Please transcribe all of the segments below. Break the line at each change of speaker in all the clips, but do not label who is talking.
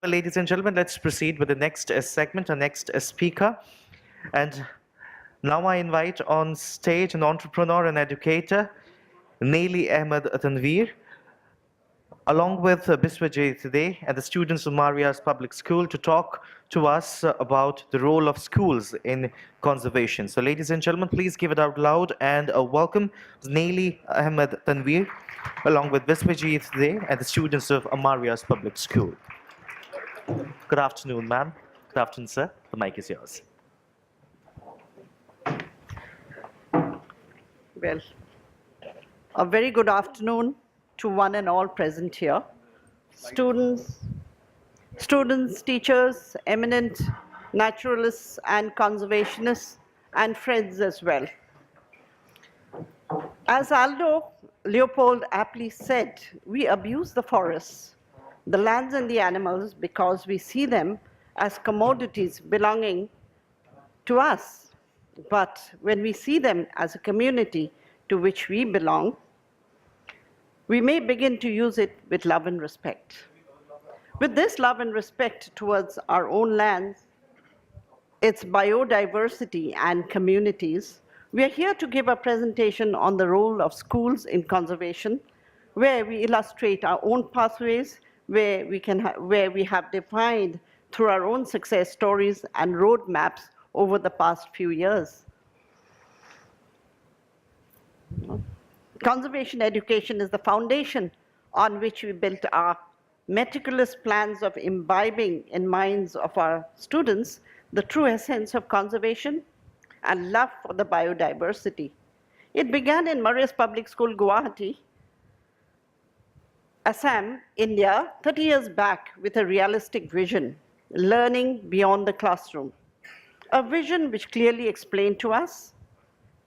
Ladies and gentlemen, let's proceed with the next segment, our next speaker. And now I invite on stage an entrepreneur and educator, Neeli Ahmed Tanveer, along with Biswajit today and the students of Maria's Public School to talk to us about the role of schools in conservation. So ladies and gentlemen, please give it out loud and welcome Neeli Ahmed Tanveer, along with Biswajit today and the students of Maria's Public School. Good afternoon, ma'am. Good afternoon, sir. The mic is yours.
Well, a very good afternoon to one and all present here. Students, teachers, eminent naturalists and conservationists, and friends as well. As Aldo Leopold aptly said, we abuse the forests, the lands and the animals because we see them as commodities belonging to us. But when we see them as a community to which we belong, we may begin to use it with love and respect. With this love and respect towards our own lands, its biodiversity and communities, we are here to give a presentation on the role of schools in conservation, where we illustrate our own pathways, where we have defined through our own success stories and roadmaps over the past few years. Conservation education is the foundation on which we built our meticulous plans of imbibing in minds of our students the true essence of conservation and love for the biodiversity. It began in Maria's Public School, Guwahati, Assam, India, 30 years back with a realistic vision, learning beyond the classroom. A vision which clearly explained to us,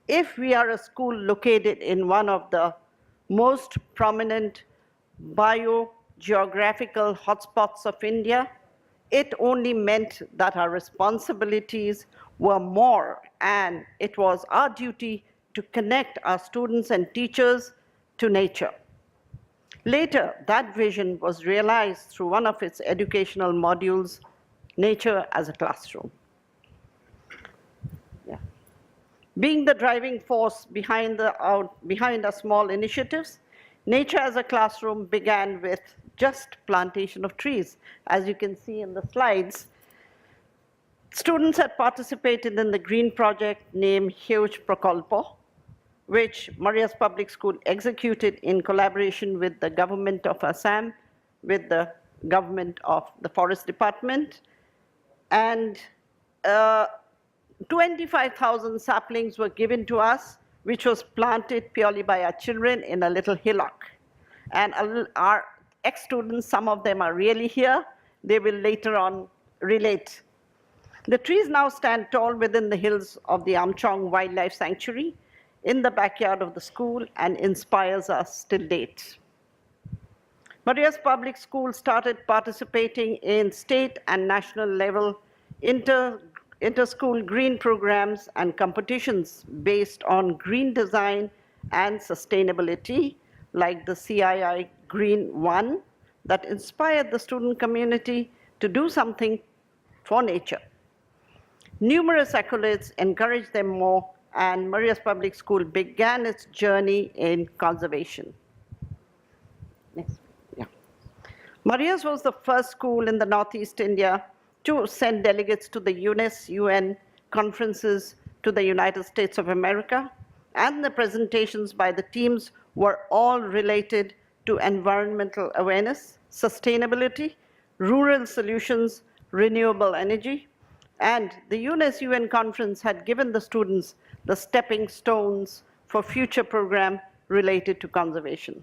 if we are a school located in one of the most prominent biogeographical hotspots of India, it only meant that our responsibilities were more, and it was our duty to connect our students and teachers to nature. Later, that vision was realized through one of its educational modules, Nature as a Classroom. Yeah. Being the driving force behind our small initiatives, Nature as a Classroom began with just plantation of trees. As you can see in the slides, students had participated in the green project named Huge Prokolpo, which Maria's Public School executed in collaboration with the government of Assam, with the government of the Forest Department. And 25,000 saplings were given to us, which was planted purely by our children in a little hillock. And our ex-students, some of them are really here. They will later on relate. The trees now stand tall within the hills of the Amchong Wildlife Sanctuary, in the backyard of the school, and inspires us till date. Maria's Public School started participating in state and national level inter-school green programs and competitions based on green design and sustainability, like the CII Green 1, that inspired the student community to do something for nature. Numerous accolades encouraged them more, and Maria's Public School began its journey in conservation. Next. Yeah. Maria's was the first school in the Northeast India to send delegates to the UN conferences to the United States of America, and the presentations by the teams were all related to environmental awareness, sustainability, rural solutions, renewable energy, and the UN conference had given the students the stepping stones for future program related to conservation.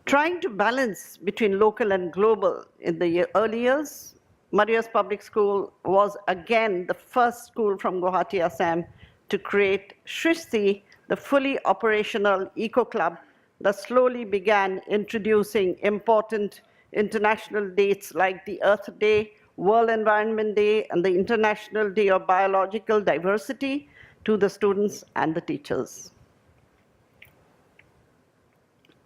Trying to balance between local and global in the early years, Maria's Public School was again the first school from Guwahati, Assam to create Shrishti, the fully operational eco-club that slowly began introducing important international dates like the Earth Day, World Environment Day, and the International Day of Biological Diversity to the students and the teachers.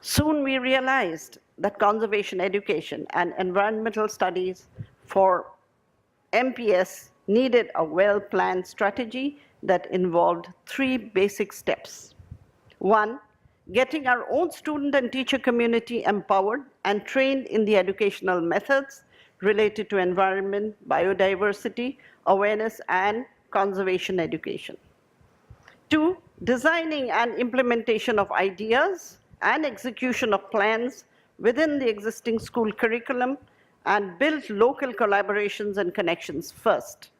Soon we realized that conservation education and environmental studies for MPS needed a well-planned strategy that involved 3 basic steps. One, getting our own student and teacher community empowered and trained in the educational methods related to environment, biodiversity, awareness, and conservation education. Two, designing and implementation of ideas and execution of plans within the existing school curriculum and build local collaborations and connections first.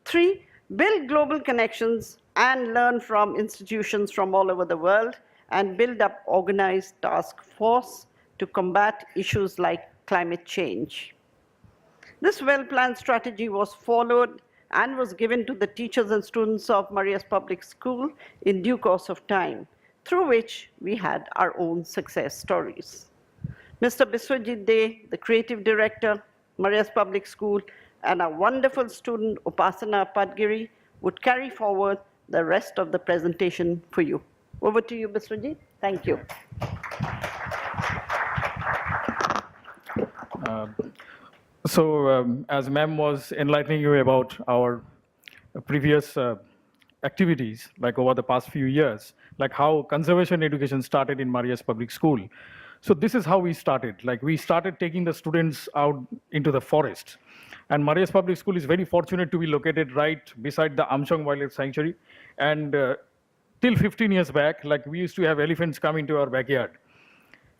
Three, build global connections and learn from institutions from all over the world and build up organized task force to combat issues like climate change. This well-planned strategy was followed and was given to the teachers and students of Maria's Public School in due course of time, through which we had our own success stories. Mr. Biswajit Dey, the creative director, Maria's Public School, and our wonderful student, Upasana Padgiri, would carry forward the rest of the presentation for you. Over to you, Biswajit. Thank you.
As ma'am was enlightening you about our previous activities, like over the past few years, like how conservation education started in Maria's Public School. So this is how we started. Like we started taking the students out into the forest. And Maria's Public School is very fortunate to be located right beside the Amchang Wildlife Sanctuary. And till 15 years back, like we used to have elephants come into our backyard.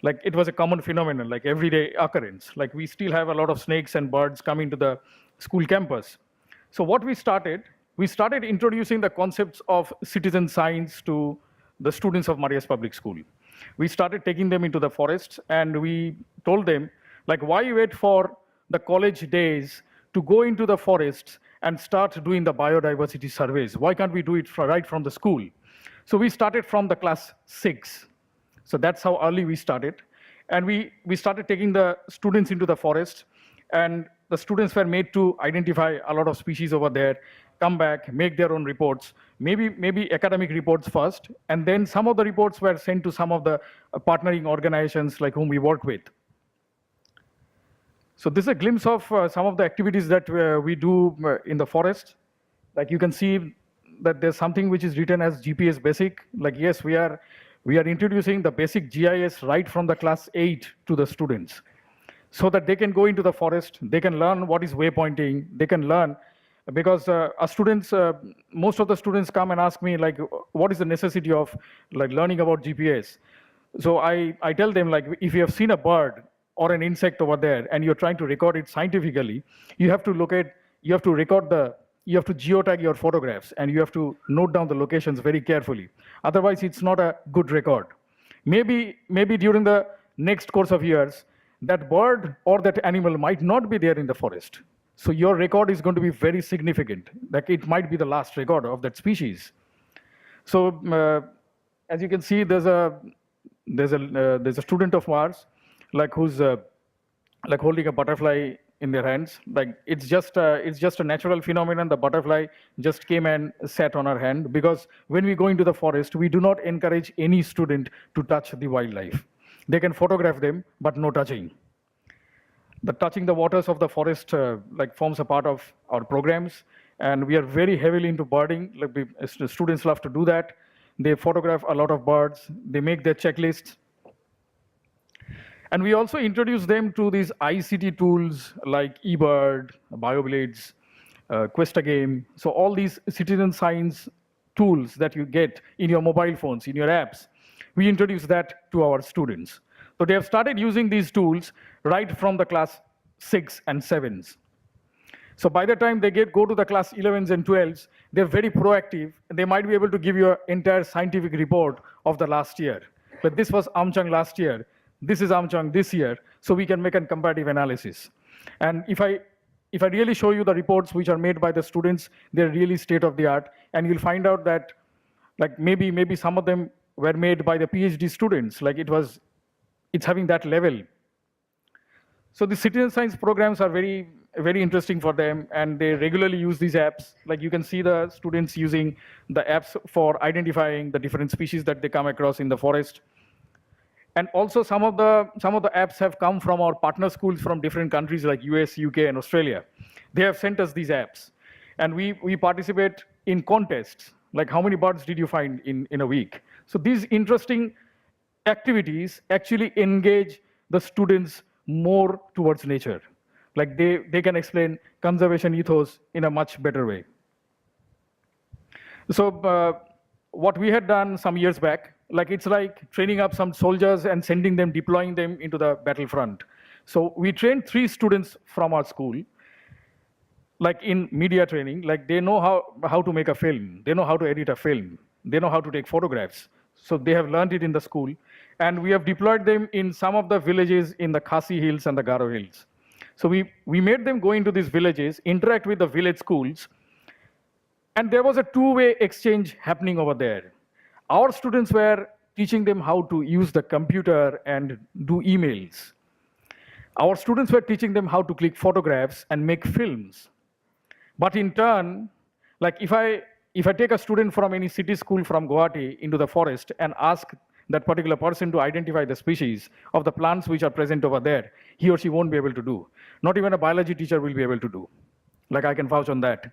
Like it was a common phenomenon, like everyday occurrence. Like we still have a lot of snakes and birds coming to the school campus. So what we started introducing the concepts of citizen science to the students of Maria's Public School. We started taking them into the forests and we told them, like, why wait for the college days to go into the forests and start doing the biodiversity surveys? Why can't we do it right from the school? So we started from the class 6. So that's how early we started. And we started taking the students into the forest, and the students were made to identify a lot of species over there, come back, make their own reports, maybe academic reports first, and then some of the reports were sent to some of the partnering organizations like whom we work with. So this is a glimpse of some of the activities that we do in the forest. Like you can see that there's something which is written as GPS basic. Like yes, we are introducing the basic GIS right from the class 8 to the students, so that they can go into the forest, they can learn what is waypointing, they can learn, because our students, most of the students come and ask me like, what is the necessity of like learning about GPS? So I tell them, like, if you have seen a bird or an insect over there and you're trying to record it scientifically, you have to geotag your photographs and you have to note down the locations very carefully. Otherwise, it's not a good record. Maybe during the next course of years, that bird or that animal might not be there in the forest. So your record is going to be very significant. Like it might be the last record of that species. So as you can see, there's a student of ours, like who's like holding a butterfly in their hands. Like it's just a natural phenomenon. The butterfly just came and sat on our hand, because when we go into the forest, we do not encourage any student to touch the wildlife. They can photograph them, but no touching. The touching the waters of the forest like forms a part of our programs, and we are very heavily into birding. Like students love to do that. They photograph a lot of birds. They make their checklists. And we also introduce them to these ICT tools like eBird, BioBlades, Questa Game. So all these citizen science tools that you get in your mobile phones, in your apps, we introduce that to our students. So they have started using these tools right from the class 6 and 7s. So by the time they go to the class 11s and 12s, they're very proactive. They might be able to give you an entire scientific report of the last year. But this was Amchang last year. This is Amchang this year, so we can make a comparative analysis. And if I really show you the reports which are made by the students, they're really state of the art, and you'll find out that like maybe some of them were made by the PhD students. Like it's having that level. So the citizen science programs are very, very interesting for them, and they regularly use these apps. Like you can see the students using the apps for identifying the different species that they come across in the forest. And also some of the apps have come from our partner schools from different countries like US, UK, and Australia. They have sent us these apps. And we participate in contests, like how many birds did you find in a week? So these interesting activities actually engage the students more towards nature. Like they can explain conservation ethos in a much better way. So what we had done some years back, like it's like training up some soldiers and sending them, deploying them into the battlefront. So we trained 3 students from our school, like in media training, like they know how to make a film, they know how to edit a film, they know how to take photographs. So they have learned it in the school. And we have deployed them in some of the villages in the Khasi Hills and the Garo Hills. So we made them go into these villages, interact with the village schools, and there was a two-way exchange happening over there. Our students were teaching them how to use the computer and do emails. Our students were teaching them how to click photographs and make films. But in turn, like if I take a student from any city school from Guwahati into the forest and ask that particular person to identify the species of the plants which are present over there, he or she won't be able to do. Not even a biology teacher will be able to do. Like I can vouch on that.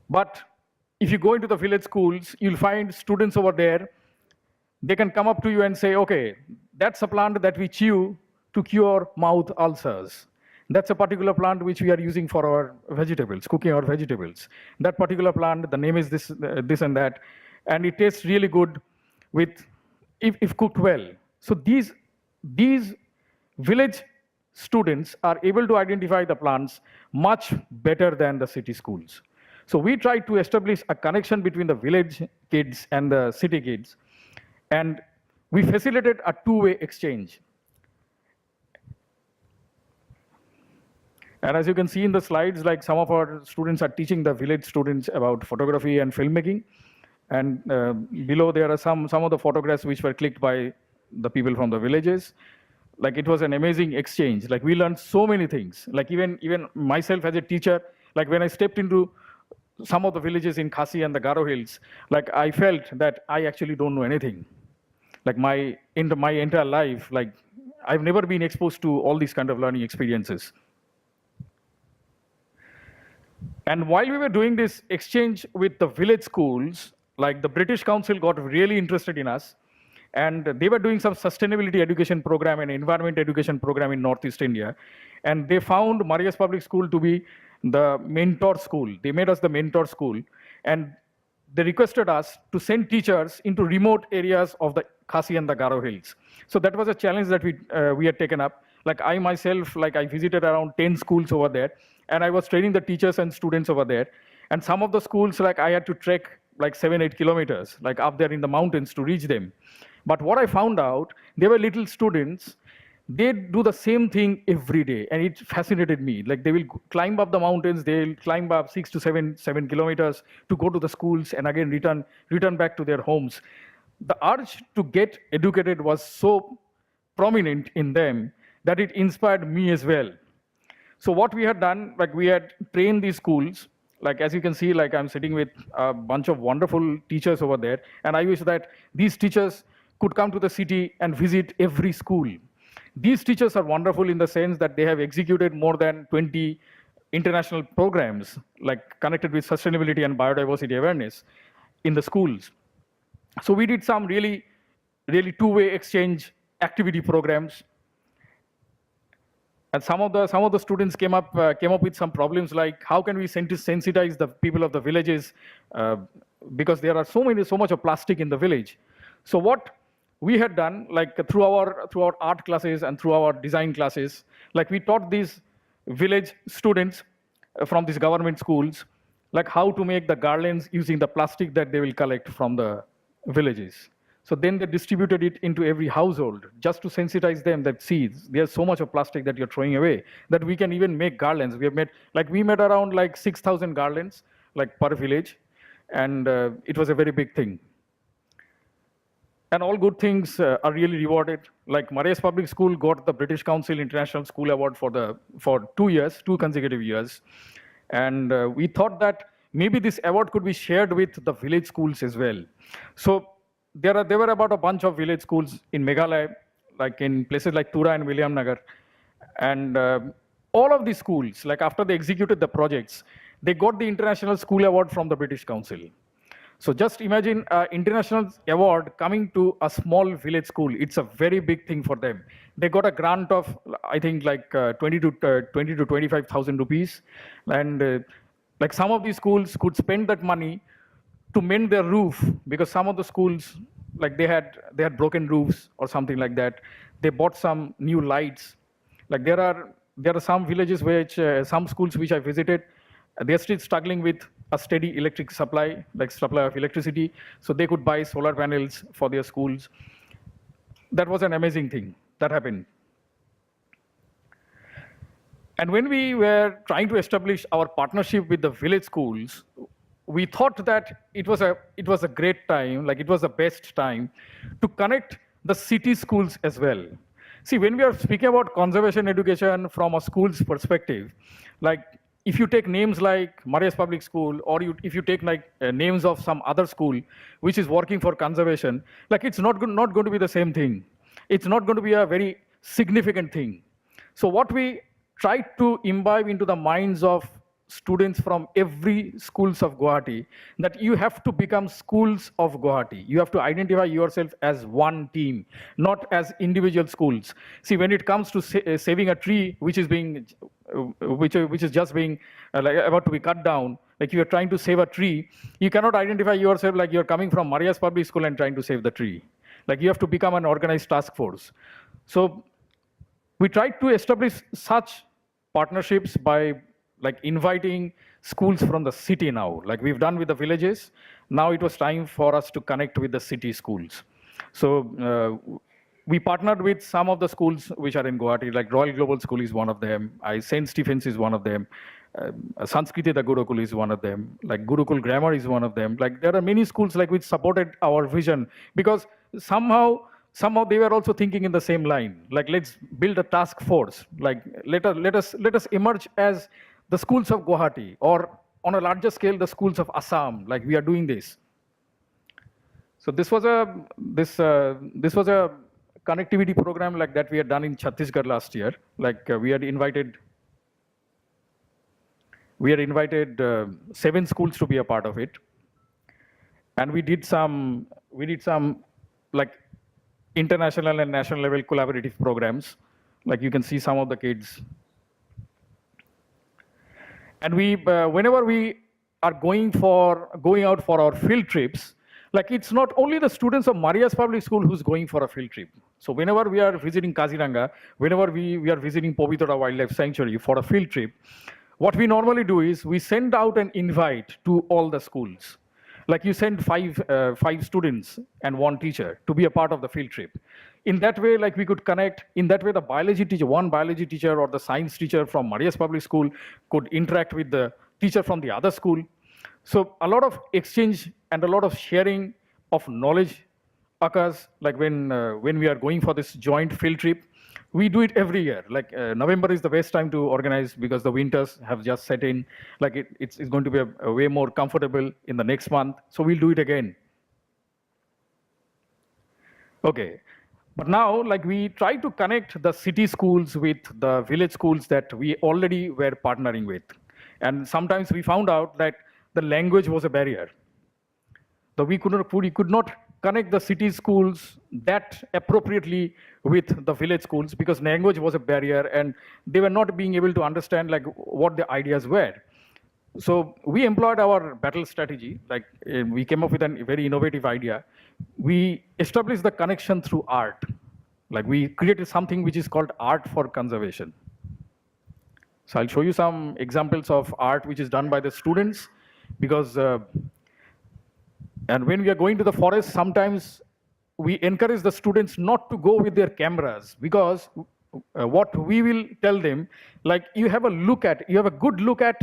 But if you go into the village schools, you'll find students over there, they can come up to you and say, okay, that's a plant that we chew to cure mouth ulcers. That's a particular plant which we are using for our vegetables, cooking our vegetables. That particular plant, the name is this and that, and it tastes really good if cooked well. So these village students are able to identify the plants much better than the city schools. So we tried to establish a connection between the village kids and the city kids, and we facilitated a two-way exchange. And as you can see in the slides, like some of our students are teaching the village students about photography and filmmaking. And below there are some of the photographs which were clicked by the people from the villages. Like it was an amazing exchange. Like we learned so many things. Like even myself as a teacher, like when I stepped into some of the villages in Khasi and the Garo Hills, like I felt that I actually don't know anything. Like my entire life, like I've never been exposed to all these kind of learning experiences. And while we were doing this exchange with the village schools, like the British Council got really interested in us, and they were doing some sustainability education program and environment education program in Northeast India. And they found Marias Public School to be the mentor school. They made us the mentor school. And they requested us to send teachers into remote areas of the Khasi and the Garo Hills. So that was a challenge that we had taken up. Like I myself, like I visited around 10 schools over there, and I was training the teachers and students over there. And some of the schools, like I had to trek like 7-8 kilometers, like up there in the mountains to reach them. But what I found out, they were little students, they do the same thing every day, and it fascinated me. Like they will climb up the mountains, they'll climb up 6 to 7 kilometers to go to the schools and again return back to their homes. The urge to get educated was so prominent in them that it inspired me as well. So what we had done, like we had trained these schools, like as you can see, like I'm sitting with a bunch of wonderful teachers over there, and I wish that these teachers could come to the city and visit every school. These teachers are wonderful in the sense that they have executed more than 20 international programs, like connected with sustainability and biodiversity awareness in the schools. So we did some really two-way exchange activity programs. And some of the students came up with some problems like how can we sensitize the people of the villages because there are so much of plastic in the village. So what we had done, like through our art classes and through our design classes, like we taught these village students from these government schools, like how to make the garlands using the plastic that they will collect from the villages. So then they distributed it into every household just to sensitize them that, see, there's so much of plastic that you're throwing away that we can even make garlands. We made around like 6,000 garlands like per village, and it was a very big thing. And all good things are really rewarded. Like Marias Public School got the British Council International School Award for 2 consecutive years. And we thought that maybe this award could be shared with the village schools as well. So there were about a bunch of village schools in Meghalaya, like in places like Tura and William Nagar. And all of these schools, like after they executed the projects, they got the International School Award from the British Council. So just imagine an international award coming to a small village school. It's a very big thing for them. They got a grant of, I think, like 20 to 25,000 rupees. And like some of these schools could spend that money to mend their roof, because some of the schools, like they had broken roofs or something like that. They bought some new lights. Like there are some villages which some schools which I visited, they're still struggling with a steady electric supply, like supply of electricity, so they could buy solar panels for their schools. That was an amazing thing that happened. And when we were trying to establish our partnership with the village schools, we thought that it was a great time, like it was the best time to connect the city schools as well. See, when we are speaking about conservation education from a school's perspective, like if you take names like Marias Public School, or if you take like names of some other school which is working for conservation, like it's not going to be the same thing. It's not going to be a very significant thing. So what we tried to imbibe into the minds of students from every schools of Guwahati, that you have to become schools of Guwahati. You have to identify yourself as one team, not as individual schools. See, when it comes to saving a tree which is being, which is just being like about to be cut down, like you are trying to save a tree, you cannot identify yourself like you're coming from Marias Public School and trying to save the tree. Like you have to become an organized task force. So we tried to establish such partnerships by like inviting schools from the city now, like we've done with the villages. Now it was time for us to connect with the city schools. So we partnered with some of the schools which are in Guwahati, like Royal Global School is one of them, St. Stephen's is one of them, Sanskriti the Gurukul is one of them, like Gurukul Grammar is one of them. Like there are many schools like which supported our vision, because somehow they were also thinking in the same line. Like let's build a task force. Like let us emerge as the schools of Guwahati, or on a larger scale, the schools of Assam. Like we are doing this. So this was a connectivity program like that we had done in Chhattisgarh last year. Like we had invited 7 schools to be a part of it, and we did some like international and national level collaborative programs. Like you can see some of the kids. And we, whenever we are going out for our field trips, like it's not only the students of Marias Public School who's going for a field trip. So whenever we are visiting Kaziranga, whenever we are visiting Povitra Wildlife Sanctuary for a field trip, what we normally do is we send out an invite to all the schools. Like you send five students and 1 teacher to be a part of the field trip. In that way, like we could connect. In that way, the biology teacher, one biology teacher or the science teacher from Marias Public School could interact with the teacher from the other school. So a lot of exchange and a lot of sharing of knowledge occurs. Like when we are going for this joint field trip, we do it every year. Like November is the best time to organize because the winters have just set in. Like it's going to be a way more comfortable in the next month. So we'll do it again. Okay. But now, like we try to connect the city schools with the village schools that we already were partnering with. And sometimes we found out that the language was a barrier. So we could not connect the city schools that appropriately with the village schools because language was a barrier and they were not being able to understand like what the ideas were. So we employed our battle strategy. Like we came up with a very innovative idea. We established the connection through art. Like we created something which is called art for conservation. So I'll show you some examples of art which is done by the students, because and when we are going to the forest, sometimes we encourage the students not to go with their cameras, because what we will tell them, like you have a good look at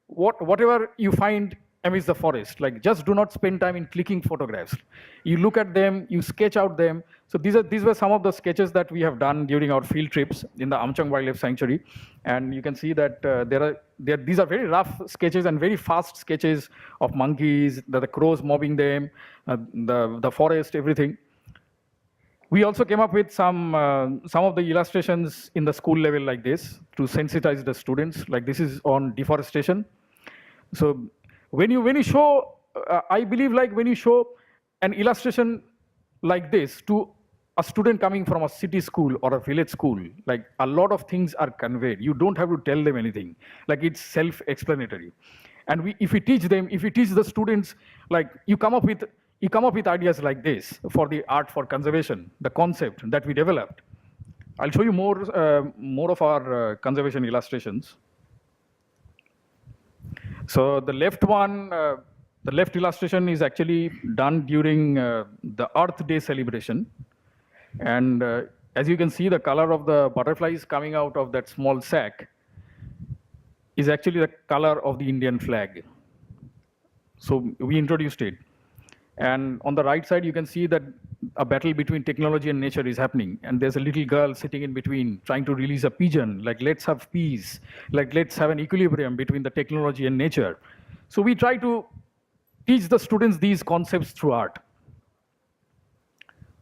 whatever you find amidst the forest. Like, just do not spend time in clicking photographs. You look at them, you sketch out them. So these were some of the sketches that we have done during our field trips in the Amchang Wildlife Sanctuary. And you can see that these are very rough sketches and very fast sketches of monkeys, the crows mobbing them, the forest, everything. We also came up with some of the illustrations in the school level like this to sensitize the students. Like, this is on deforestation. So when you show, I believe, like, when you show an illustration like this to a student coming from a city school or a village school, like, a lot of things are conveyed. You don't have to tell them anything. Like, it's self-explanatory. And if we teach the students, like, you come up with ideas like this for the art for conservation, the concept that we developed. I'll show you more of our conservation illustrations. So the left illustration is actually done during the Earth Day celebration. And as you can see, the color of the butterflies coming out of that small sack is actually the color of the Indian flag. So we introduced it. And on the right side, you can see that a battle between technology and nature is happening. And there's a little girl sitting in between trying to release a pigeon, like, let's have peace, like, let's have an equilibrium between the technology and nature. So we try to teach the students these concepts through art.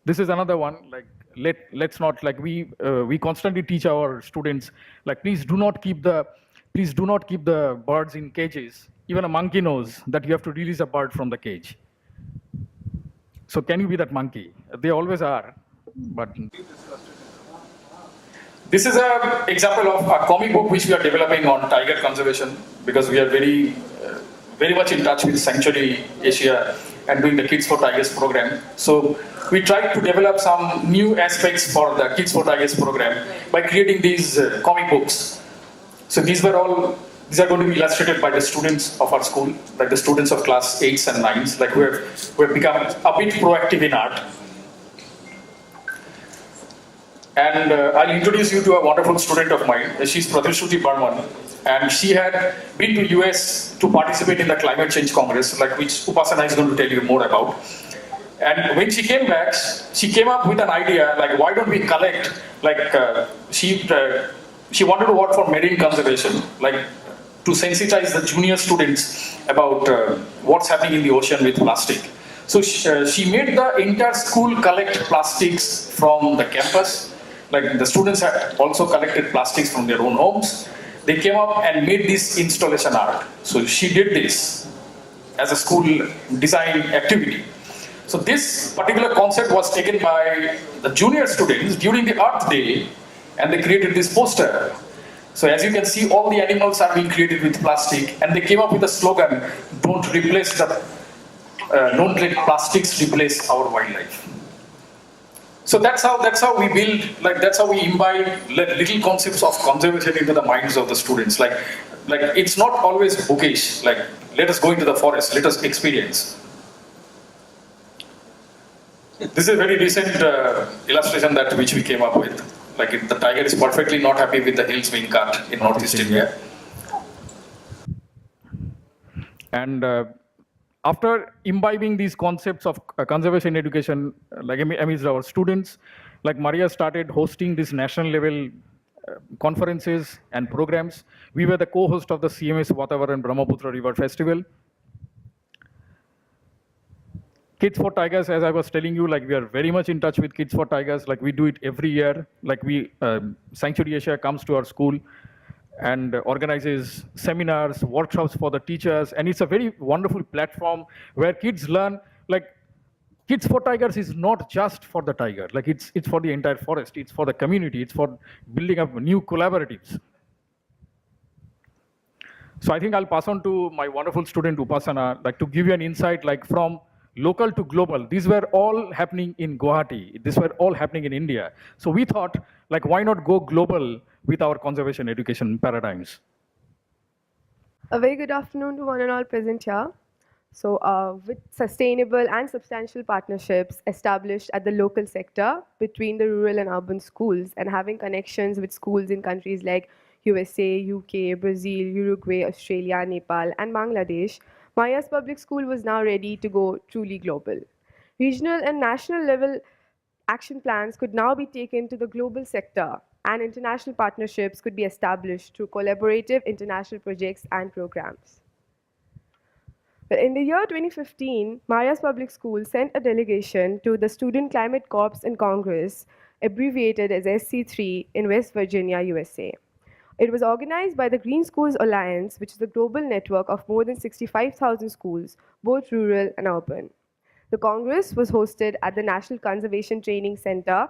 This is another one, like, let's not, like, we constantly teach our students, like, please do not keep the birds in cages. Even a monkey knows that you have to release a bird from the cage. So can you be that monkey? They always are, but. This is an example of a comic book which we are developing on tiger conservation, because we are very much in touch with Sanctuary Asia and doing the Kids for Tigers program. So we tried to develop some new aspects for the Kids for Tigers program by creating these comic books. So these are going to be illustrated by the students of our school, like the students of class 8s and 9s, like we've become a bit proactive in art. And I'll introduce you to a wonderful student of mine. She's Pratyushuti Barman, and she had been to US to participate in the Climate Change Congress, like, which Upasana is going to tell you more about. And when she came back, she came up with an idea, like, why don't we collect, like, she wanted to work for marine conservation, like, to sensitize the junior students about what's happening in the ocean with plastic. So she made the entire school collect plastics from the campus. Like, the students had also collected plastics from their own homes. They came up and made this installation art. So she did this as a school design activity. So this particular concept was taken by the junior students during the Earth Day, and they created this poster. So as you can see, all the animals are being created with plastic, and they came up with a slogan, don't let plastics replace our wildlife. So that's how we build, like, that's how we imbibe little concepts of conservation into the minds of the students. Like it's not always bookish, like, let us go into the forest, let us experience. This is a very recent illustration which we came up with. Like, the tiger is perfectly not happy with the hills being cut in Northeast India. And after imbibing these concepts of conservation education, like, amidst our students, like, Maria started hosting these national level conferences and programs. We were the co-host of the CMS Vatavaran Brahmaputra River Festival. Kids for Tigers, as I was telling you, like, we are very much in touch with Kids for Tigers. Like, we do it every year. Like, Sanctuary Asia comes to our school and organizes seminars, workshops for the teachers. And it's a very wonderful platform where kids learn, like, Kids for Tigers is not just for the tiger. Like, it's for the entire forest. It's for the community. It's for building up new collaboratives. So I think I'll pass on to my wonderful student, Upasana, like, to give you an insight, like, from local to global. These were all happening in Guwahati. These were all happening in India. So we thought, like, why not go global with our conservation education paradigms?
A very good afternoon to one and all present here. So with sustainable and substantial partnerships established at the local sector between the rural and urban schools, and having connections with schools in countries like USA, UK, Brazil, Uruguay, Australia, Nepal, and Bangladesh, Maya's public school was now ready to go truly global. Regional and national level action plans could now be taken to the global sector, and international partnerships could be established through collaborative international projects and programs. Well, in the year 2015, Maya's Public School sent a delegation to the Student Climate Corps in Congress, abbreviated as SC3, in West Virginia, USA. It was organized by the Green Schools Alliance, which is a global network of more than 65,000 schools, both rural and urban. The Congress was hosted at the National Conservation Training Center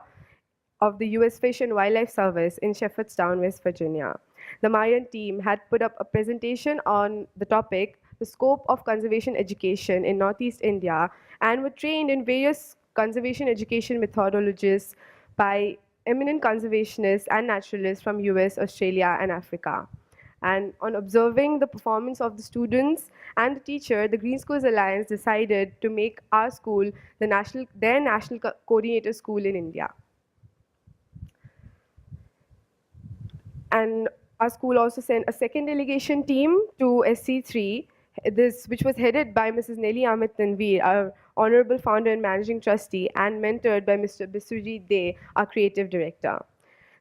of the U.S. Fish and Wildlife Service in Shepherdstown, West Virginia. The Mayan team had put up a presentation on the topic, the scope of conservation education in Northeast India, and were trained in various conservation education methodologies by eminent conservationists and naturalists from US, Australia, and Africa. And on observing the performance of the students and the teacher, the Green Schools Alliance decided to make our school their national coordinator school in India. And our school also sent a second delegation team to SC3, which was headed by Mrs. Nelly Amit Tanveer, our honorable founder and managing trustee, and mentored by Mr. Biswajit Dey, our creative director.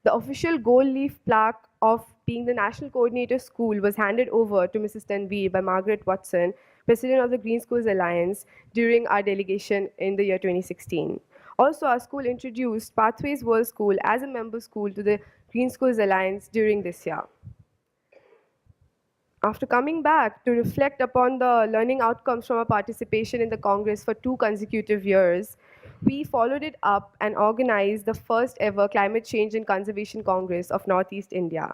The official gold leaf plaque of being the national coordinator school was handed over to Mrs. Tanveer by Margaret Watson, president of the Green Schools Alliance, during our delegation in the year 2016. Also, our school introduced Pathways World School as a member school to the Green Schools Alliance during this year. After coming back to reflect upon the learning outcomes from our participation in the Congress for 2 consecutive years, we followed it up and organized the first ever Climate Change and Conservation Congress of Northeast India.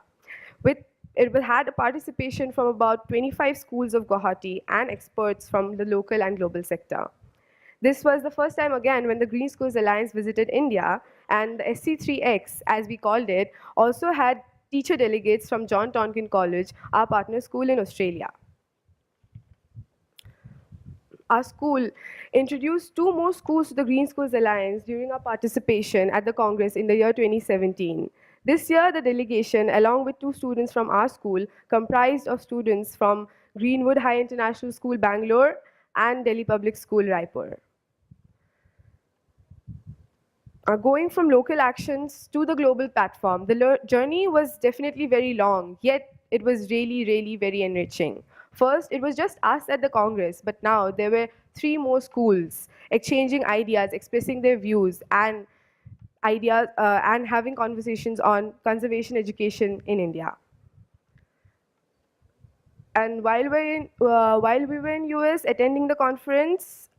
It had a participation from about 25 schools of Guwahati and experts from the local and global sector. This was the first time again when the Green Schools Alliance visited India, and the SC3X, as we called it, also had teacher delegates from John Tonkin College, our partner school in Australia. Our school introduced 2 more schools to the Green Schools Alliance during our participation at the Congress in the year 2017. This year, the delegation, along with 2 students from our school, comprised of students from Greenwood High International School, Bangalore, and Delhi Public School, Raipur. Going from local actions to the global platform, the journey was definitely very long, yet it was really, really very enriching. First, it was just us at the Congress, but now there were 3 more schools exchanging ideas, expressing their views, and ideas, and having conversations on conservation education in India. And while we were in US attending the conference,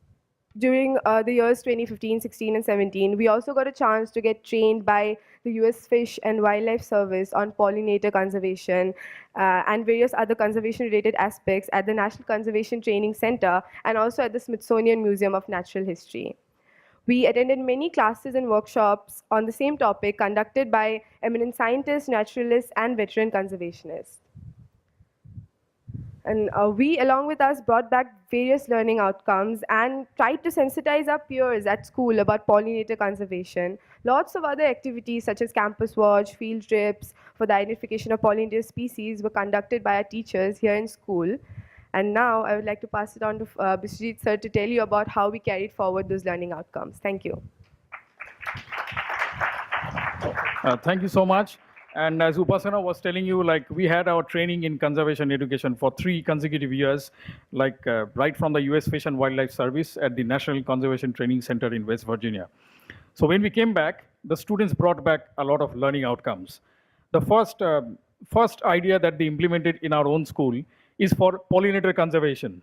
during the years 2015, 16, and 17, we also got a chance to get trained by the US Fish and Wildlife Service on pollinator conservation and various other conservation-related aspects at the National Conservation Training Center and also at the Smithsonian Museum of Natural History. We attended many classes and workshops on the same topic conducted by eminent scientists, naturalists, and veteran conservationists. And we, along with us, brought back various learning outcomes and tried to sensitize our peers at school about pollinator conservation. Lots of other activities such as campus watch, field trips for the identification of pollinator species were conducted by our teachers here in school. And now I would like to pass it on to Biswajit sir to tell you about how we carried forward those learning outcomes. Thank you.
Thank you so much. And as Upasana was telling you, like we had our training in conservation education for 3 consecutive years, like right from the US Fish and Wildlife Service at the National Conservation Training Center in West Virginia. So when we came back, the students brought back a lot of learning outcomes. The first idea that they implemented in our own school is for pollinator conservation.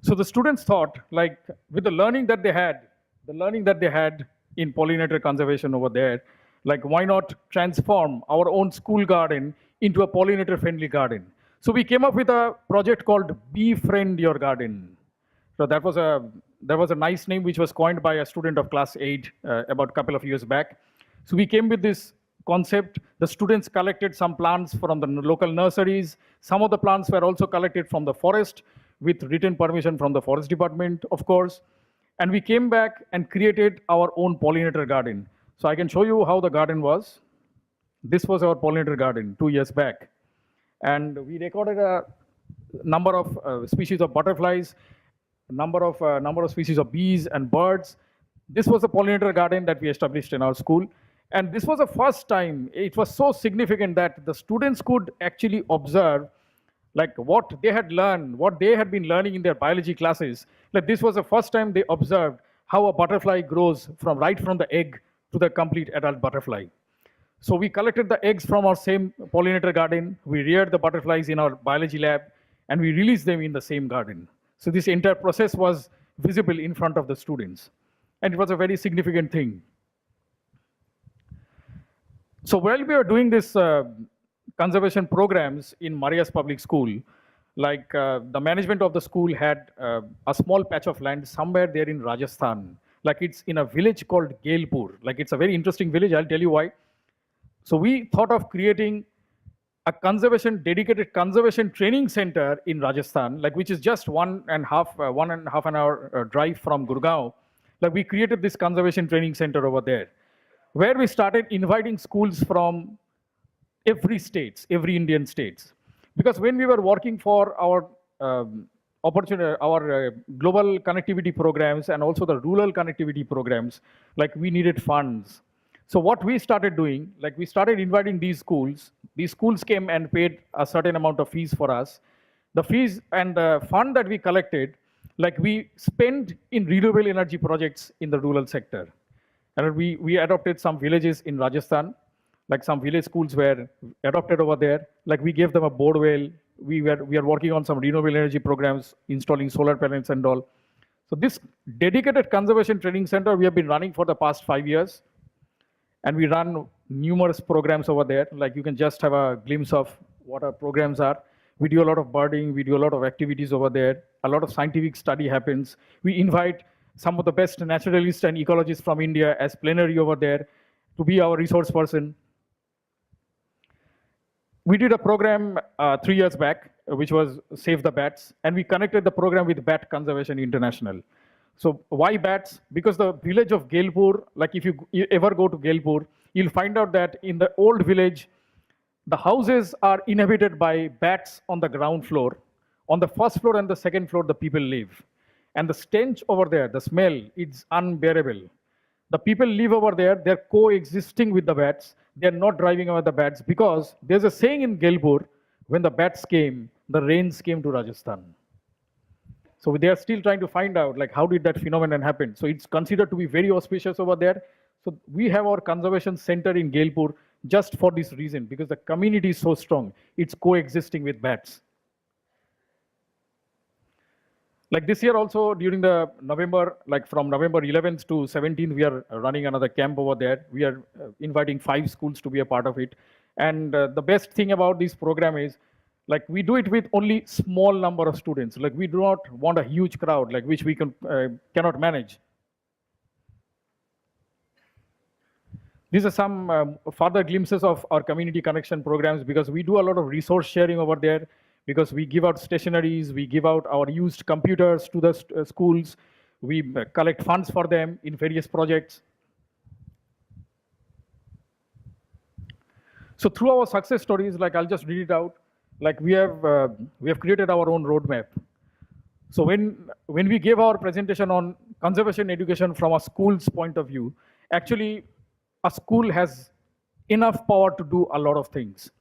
So the students thought, like with the learning that they had in pollinator conservation over there, like why not transform our own school garden into a pollinator-friendly garden? So we came up with a project called Befriend Your Garden. So that was a nice name which was coined by a student of class 8 about a couple of years back. So we came with this concept. The students collected some plants from the local nurseries. Some of the plants were also collected from the forest with written permission from the forest department, of course. And we came back and created our own pollinator garden. So I can show you how the garden was. This was our pollinator garden 2 years back. And we recorded a number of species of butterflies, number of species of bees and birds. This was a pollinator garden that we established in our school. And this was the first time, it was so significant that the students could actually observe like what they had learned, what they had been learning in their biology classes. Like this was the first time they observed how a butterfly grows right from the egg to the complete adult butterfly. So we collected the eggs from our same pollinator garden, we reared the butterflies in our biology lab, and we released them in the same garden. So this entire process was visible in front of the students. And it was a very significant thing. So while we were doing this conservation programs in Marias Public School, like the management of the school had a small patch of land somewhere there in Rajasthan. Like it's in a village called Gailpur. Like it's a very interesting village, I'll tell you why. So we thought of creating a dedicated conservation training center in Rajasthan, like which is just 1.5 an hour drive from Gurgaon. Like we created this conservation training center over there, where we started inviting schools from every Indian states. Because when we were working for our global connectivity programs and also the rural connectivity programs, like we needed funds. So what we started doing, like we started inviting these schools. These schools came and paid a certain amount of fees for us. The fees and the fund that we collected, like we spent in renewable energy projects in the rural sector. And we adopted some villages in Rajasthan, like some village schools were adopted over there. Like we gave them a board well. We are working on some renewable energy programs, installing solar panels and all. So this dedicated conservation training center we have been running for the past 5 years. And we run numerous programs over there. Like you can just have a glimpse of what our programs are. We do a lot of birding, we do a lot of activities over there. A lot of scientific study happens. We invite some of the best naturalists and ecologists from India as plenary over there to be our resource person. We did a program 3 years back, which was Save the Bats, and we connected the program with Bat Conservation International. So why bats? Because the village of Gailpur, like if you ever go to Gailpur, you'll find out that in the old village, the houses are inhabited by bats on the ground floor. On the first floor and the second floor, the people live. And the stench over there, the smell, it's unbearable. The people live over there, they're coexisting with the bats. They're not driving away the bats because there's a saying in Gailpur, when the bats came, the rains came to Rajasthan. So they are still trying to find out like how did that phenomenon happen. So it's considered to be very auspicious over there. So we have our conservation center in Gailpur just for this reason, because the community is so strong. It's coexisting with bats. Like this year also during the November, like from November 11th to 17th, we are running another camp over there. We are inviting 5 schools to be a part of it. And the best thing about this program is, like we do it with only small number of students. Like we do not want a huge crowd, like which we cannot manage. These are some further glimpses of our community connection programs, because we do a lot of resource sharing over there, because we give out stationaries, we give out our used computers to the schools, we collect funds for them in various projects. So through our success stories, like I'll just read it out. Like we have created our own roadmap. So when we gave our presentation on conservation education from a school's point of view, actually a school has enough power to do a lot of things.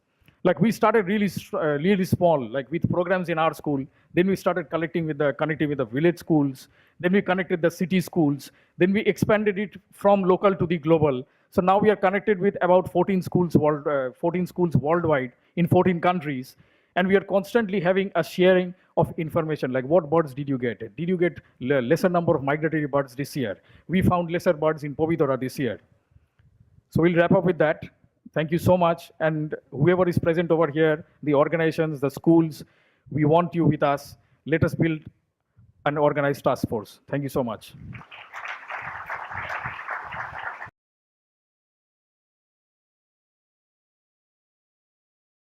Like we started really small, like with programs in our school. Then we started connecting with the village schools. Then we connected the city schools. Then we expanded it from local to the global. So now we are connected with about 14 schools worldwide in 14 countries. And we are constantly having a sharing of information, like what birds did you get? Did you get lesser number of migratory birds this year? We found lesser birds in Povidora this year. So we'll wrap up with that. Thank you so much. And whoever is present over here, the organizations, the schools, we want you with us. Let us build an organized task force. Thank you so much.